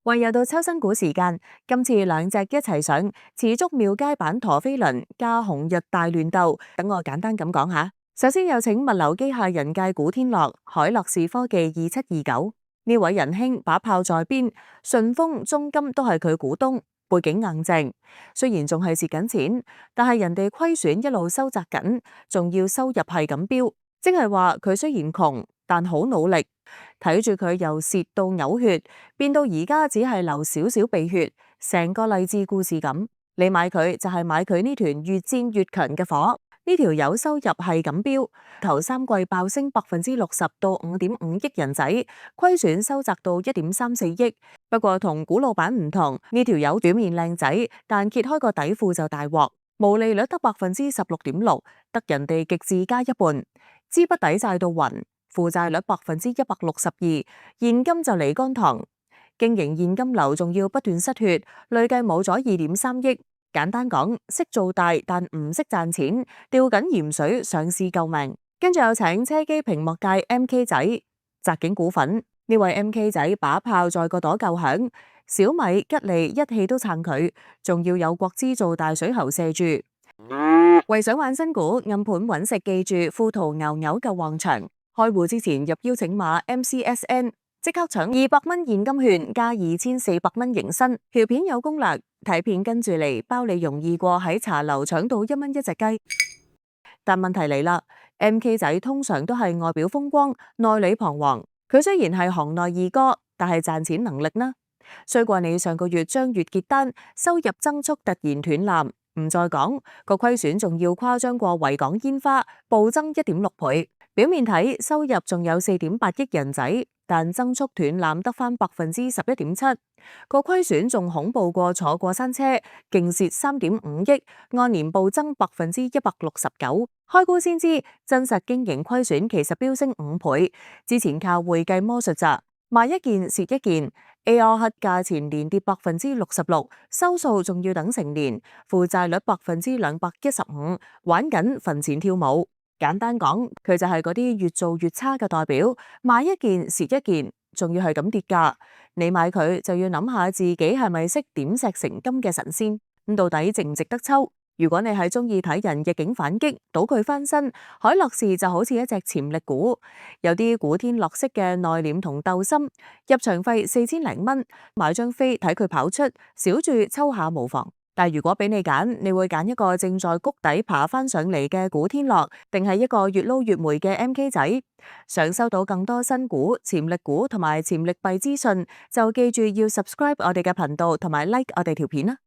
喂，又到抽新股時間，今次兩隻一齊上，持續廟街版陀飛輪加紅日大亂鬥。等我簡單咁講下。首先有請物流機械人界古天樂、海樂視科技2729呢位仁兄把炮在邊，順豐、中金都係佢股東，背景硬淨。雖然仲係蝕緊錢，但係人哋虧損一路收窄緊，仲要收入係咁飆，即係話佢雖然窮，但好努力。睇住佢由蝕到嘔血，變到而家只係流少少鼻血，成個勵志故事咁。你買佢就係買佢呢團越戰越強嘅火。呢條友收入係咁飆，頭三季爆升60%到5.5億人仔，虧損收窄到1.34億。不過同古老闆唔同，呢條友表面靚仔，但揭開個底褲就大鑊，毛利率得16.6%，得人哋極致加一半，資不抵債到暈。負債率162%，現金就嚟乾塘，經營現金流仲要不斷失血，累計冇咗2.3億。簡單講，識做大但唔識賺錢，吊緊鹽水上市救命。跟住有請車機屏幕界 MK 仔，澤景股份呢位 MK 仔把炮在個朵夠響，小米、吉利一氣都撐佢，仲要有國資做大水喉射住。為想玩新股暗盤揾食，記住富途牛牛夠旺場。開戶之前入邀請碼 MCSN， 即刻搶200蚊現金券加2400蚊迎新。條片有攻略，睇片跟住嚟，包你容易過喺茶樓搶到1蚊一隻雞。但問題嚟啦，MK 仔通常都係外表風光，內裏彷徨。佢雖然係行內二哥，但係賺錢能力呢？衰過你上個月將月結單，收入增速突然斷纜，唔再講個虧損仲要誇張過維港煙花，暴增1.6倍。表面睇收入仲有4.8億人仔，但增速斷纜得返11.7%，個虧損仲恐怖過坐過山車，勁蝕3.5億，按年暴增169%。開估先知真實經營虧損其實飆升5倍，之前靠會計魔術咋，賣一件蝕一件 ，AR 黑價錢連跌66%，收數仲要等成年，負債率215%，玩緊墳前跳舞。簡單講，佢就係嗰啲越做越差嘅代表，買一件蝕一件，仲要係咁跌價。你買佢就要諗下自己係咪識點石成金嘅神仙，咁到底值唔值得抽？如果你係中意睇人逆境反擊，賭佢翻身，海樂視就好似一隻潛力股，有啲古天樂式嘅內斂同鬥心。入場費4000零蚊，買張飛睇佢跑出，小注抽下無妨。但如果俾你揀，你會揀一個正在谷底爬翻上嚟嘅古天樂，定係一個越撈越霉嘅 MK 仔？想收到更多新股、潛力股同埋潛力幣資訊，就記住要 subscribe 我哋嘅頻道同埋 like 我哋條片啦。